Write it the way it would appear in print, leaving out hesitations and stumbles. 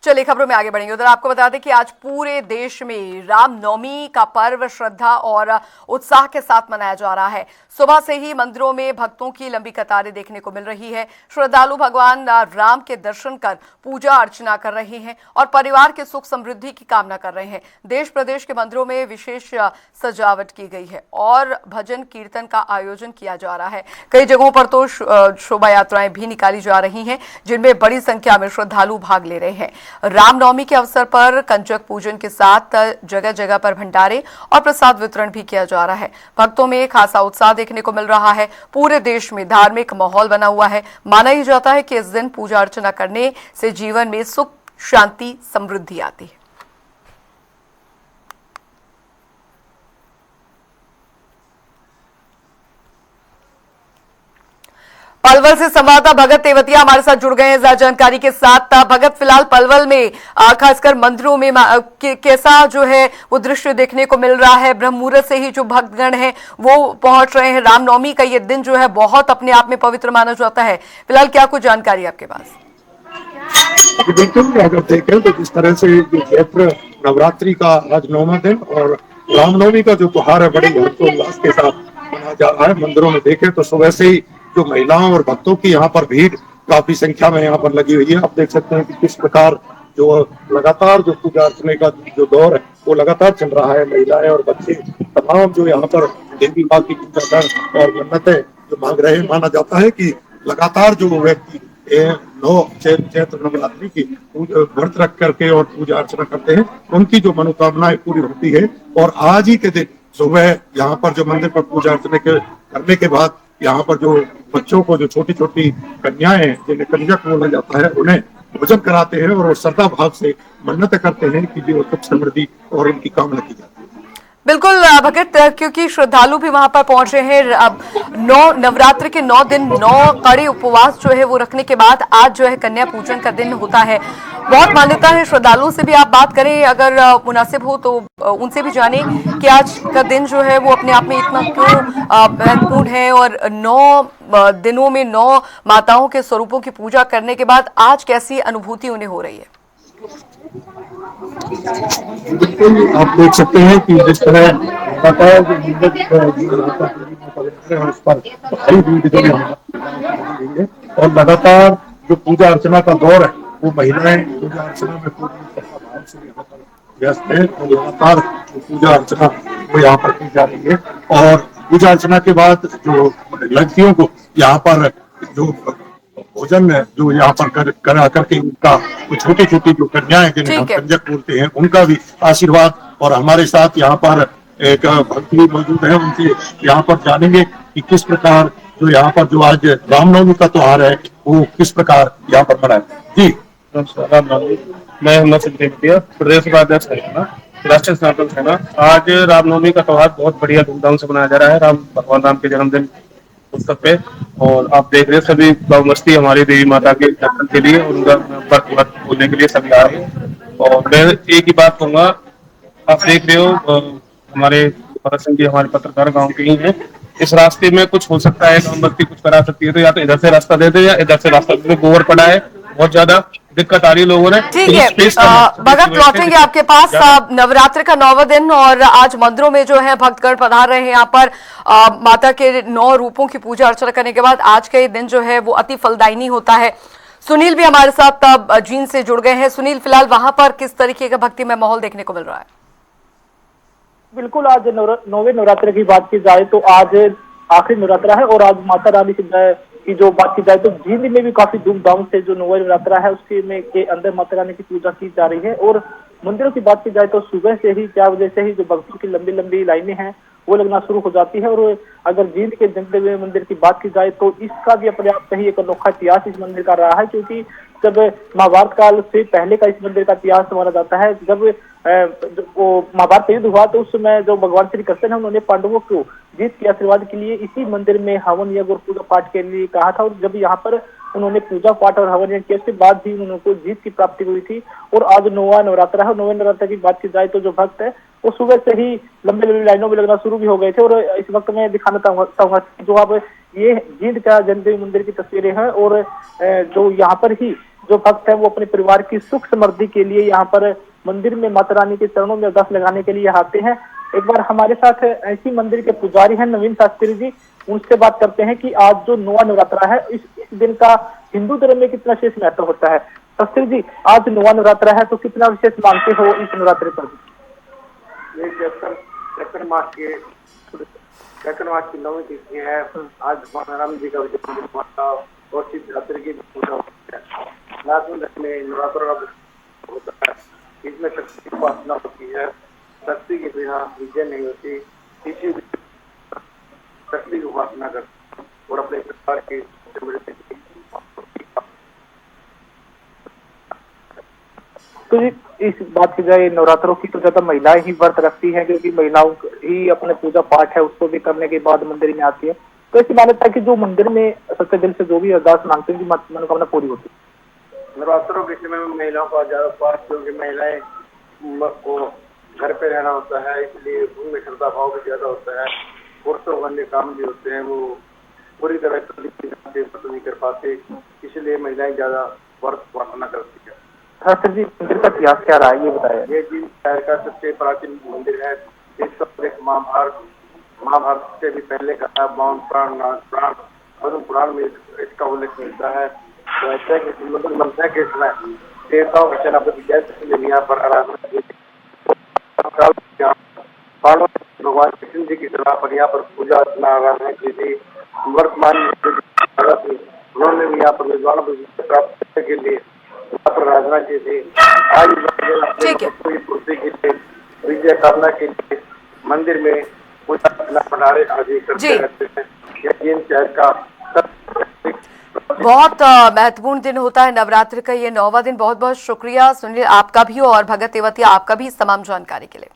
चलिए खबरों में आगे बढ़ेंगे। उधर आपको बता दें कि आज पूरे देश में रामनवमी का पर्व श्रद्धा और उत्साह के साथ मनाया जा रहा है। सुबह से ही मंदिरों में भक्तों की लंबी कतारें देखने को मिल रही है। श्रद्धालु भगवान राम के दर्शन कर पूजा अर्चना कर रहे हैं और परिवार के सुख समृद्धि की कामना कर रहे हैं। देश प्रदेश के मंदिरों में विशेष सजावट की गई है और भजन कीर्तन का आयोजन किया जा रहा है। कई जगहों पर तो शोभा यात्राएं भी निकाली जा रही हैं, जिनमें बड़ी संख्या में श्रद्धालु भाग ले रहे हैं। रामनवमी के अवसर पर कंजक पूजन के साथ जगह जगह पर भंडारे और प्रसाद वितरण भी किया जा रहा है। भक्तों में खासा उत्साह देखने को मिल रहा है। पूरे देश में धार्मिक माहौल बना हुआ है। माना ही जाता है कि इस दिन पूजा अर्चना करने से जीवन में सुख, शांति, समृद्धि आती है। पलवल से संवाददाता भगत तेवतिया हमारे साथ जुड़ गए हैं ज्यादा जानकारी के साथ। भगत, फिलहाल पलवल में खासकर मंदिरों में कैसा जो है वो दृश्य देखने को मिल रहा है? ब्रह्म मुहूर्त से ही जो भक्तगण हैं वो पहुंच रहे हैं। रामनवमी का ये दिन जो है बहुत अपने आप में पवित्र माना जाता है। फिलहाल क्या कुछ जानकारी आपके पास? बिल्कुल, अगर देखें तो जिस तरह से चैत्र नवरात्रि का आज 9वां दिन और रामनवमी का जो त्योहार है बड़े हर्षोल्लास के साथ मनाया जा रहा है। मंदिरों में देखें तो सुबह से ही जो महिलाओं और भक्तों की यहाँ पर भीड़ काफी संख्या में यहाँ पर लगी हुई है। आप देख सकते हैं कि किस प्रकार जो लगातार जो पूजा अर्चने का जो दौर है वो लगातार चल रहा है। महिलाएं और बच्चे तमाम जो यहाँ पर देवी माँ की पूजा कर और मन्नतें जो मांग रहे हैं। माना जाता है कि लगातार जो व्यक्ति 9 चैत्र नवरात्रि की व्रत रख करके और पूजा अर्चना करते हैं, उनकी जो मनोकामनाएं पूरी होती है। और आज ही के दिन सुबह यहाँ पर जो मंदिर पर पूजा अर्चना करने के बाद यहाँ पर जो बच्चों को जो छोटी छोटी कन्याएं हैं जिन्हें कंजक बोला जाता है, उन्हें भोजन कराते हैं और वो श्रद्धा भाव से मन्नत करते हैं कि जो सुख समृद्धि और उनकी कामना की जाती है। बिल्कुल भगत, क्योंकि श्रद्धालु भी वहां पर पहुंचे हैं। अब नवरात्र के 9 दिन 9 कड़े उपवास जो है वो रखने के बाद आज जो है कन्या पूजन का दिन होता है। बहुत मान्यता है। श्रद्धालुओं से भी आप बात करें अगर मुनासिब हो तो उनसे भी जाने कि आज का दिन जो है वो अपने आप में इतना क्यों महत्वपूर्ण है और 9 दिनों में 9 माताओं के स्वरूपों की पूजा करने के बाद आज कैसी अनुभूति उन्हें हो रही है? बिल्कुल, आप देख सकते हैं कि जिस तरह लगातार उस पर भारी भीड़ है और लगातार जो पूजा अर्चना का दौर है वो महिलाएं पूजा अर्चना में पूरी भाव से यहाँ पर व्यस्त है और लगातार पूजा अर्चना वो यहाँ पर की जा रही है। और पूजा अर्चना के बाद जो लड़कियों को यहाँ पर जो भोजन जो यहाँ पर करा करके उनका छोटी छोटी जो कन्याएं जिन्हें हम कंजक बोलते हैं उनका भी आशीर्वाद। और हमारे साथ यहाँ पर एक भक्त भी मौजूद है, उनसे यहाँ पर जानेंगे कि किस प्रकार जो यहाँ पर जो आज रामनवमी का त्योहार है वो किस प्रकार यहाँ पर मनाया। जी रामनवमी, मैं प्रदेश उपाध्यक्ष है राष्ट्रीय सनातन सेना। आज रामनवमी का त्योहार बहुत बढ़िया धूमधाम से मनाया जा रहा है भगवान राम के जन्मदिन उत्सव पे। और आप देख रहे हैं सभी मस्ती हमारी देवी माता के दर्शन के लिए और उनका व्रत बोलने के लिए सभी आ रहे हैं। और मैं एक ही बात कहूंगा, आप देख रहे हो हमारे भरत सिंह जी हमारे पत्रकार गांव के ही हैं। इस रास्ते में कुछ हो सकता है, गांव बस्ती कुछ करा सकती है तो या तो इधर से रास्ता दे दे या इधर से रास्ता दे दे। गोबर पड़ा है, बहुत ज्यादा दिक्कत आ रही है लोगों ने। ठीक है भगत, लौटेंगे आपके पास। नवरात्र का 9वां दिन और आज मंदिरों में जो है भक्तगण पधार रहे हैं यहाँ पर माता के 9 रूपों की पूजा अर्चना करने के बाद आज का ये दिन जो है वो अति फलदायिनी होता है। सुनील भी हमारे साथ जींद से जुड़ गए हैं। सुनील, फिलहाल वहां पर किस तरीके का भक्तिमय माहौल देखने को मिल रहा है? बिल्कुल, आज 9वें नवरात्र की बात की जाए तो आज आखिरी नवरात्रा है और आज माता रानी की जो बात की जाए तो जींद में भी काफी धूमधाम से जो 9वां नवरात्रा है उसके में के अंदर माता रानी की पूजा की जा रही है। और मंदिरों की बात की जाए तो सुबह से ही 4 बजे से ही जो भक्तों की लंबी लंबी लाइनें हैं वो लगना शुरू हो जाती है। और अगर जींद के जगदेव मंदिर की बात की जाए तो इसका भी अपने आप से ही एक अनोखा इतिहास इस मंदिर का रहा है, क्योंकि जब महाभारत काल से पहले का इस मंदिर का इतिहास माना जाता है। जब वो महाभारत युद्ध हुआ तो उस समय जो भगवान श्री कृष्ण है उन्होंने पांडवों को जीत के आशीर्वाद के लिए इसी मंदिर में हवन यज्ञ और पूजा पाठ के लिए कहा था। और जब यहाँ पर उन्होंने पूजा पाठ और हवन यज्ञ किया उसके बाद ही उनको जीत की प्राप्ति हुई थी। और आज 9वां नवरात्रा है। 9वें नवरात्र की बात की जाए तो जो भक्त है वो सुबह से ही लंबी लंबी लाइनों में लगना शुरू भी हो गए थे। और इस वक्त मैं दिखाना चाहूंगा जो आप ये जींद का जगदेव मंदिर की तस्वीरें हैं और जो यहाँ पर ही जो भक्त हैं वो अपने परिवार की सुख समृद्धि के लिए यहाँ पर मंदिर में माता रानी के चरणों में अरदास लगाने के लिए आते हैं। एक बार हमारे साथ ऐसी मंदिर के पुजारी हैं नवीन शास्त्री जी, उनसे बात करते हैं कि आज जो नौवा नवरात्रा है इस दिन का हिंदू धर्म में कितना विशेष महत्व होता है। शास्त्री जी, आज नौवा नवरात्रा है तो कितना विशेष मानते हो इस नवरात्रि पर? चैत्र मास की 9वीं तिथि है। आज भगवान राम जी का जन्मदिन हुआ था और शिवरात्रि की पूजा होती है। लास्ट में नवरात्र होता है, इसमें शक्ति की उपासना होती है। शक्ति के बिना विजय नहीं होती, इसी शक्ति की उपासना करते और अपने परिवार की तो इस बात की जाए नवरात्रों की तो ज्यादा महिलाएं ही व्रत रखती हैं, क्योंकि महिलाओं ही अपने पूजा पाठ है उसको भी करने के बाद मंदिर में आती है। तो ऐसी मान्यता है कि जो मंदिर में सच्चे दिल से जो भी अरदास मांगते हैं उनकी मनोकामना पूरी होती है। नवरात्रों के समय में महिलाओं का ज्यादा उपवास, क्योंकि महिलाएं को घर पे रहना होता है, इसलिए उनमें श्रद्धा भाव भी ज्यादा होता है। पुरुषों को अन्य काम भी होते हैं, वो पूरी तरह नहीं कर पाते, इसलिए महिलाएं ज्यादा व्रत उपासना करती है। शास्त्री जी, मंदिर का इतिहास क्या रहा है ये बताया। ये जिन शहर का सबसे प्राचीन मंदिर है, इस महाभारत से भी पहले का है। पुराण में इसका उल्लेख मिलता है। तो ऐसा है कि मंदिर के समय देवताओं के सेनापति जैसे यहाँ पर आराधना की, भगवान कृष्ण जी की सलाह पर यहाँ पर पूजा अर्चना आराधना की थी। वर्तमान में उन्होंने भी यहाँ पर विद्वानों को प्राप्त करने के लिए आराधना की थी। आज पूर्ति के लिए, विजय कामना के लिए मंदिर में पूजा अर्चना भंडारे आदि करते रहते हैं। यह शहर का बहुत महत्वपूर्ण दिन होता है नवरात्रि का, ये 9वां दिन। बहुत बहुत शुक्रिया सुनील आपका भी और भगत तेवतिया आपका भी इस तमाम जानकारी के लिए।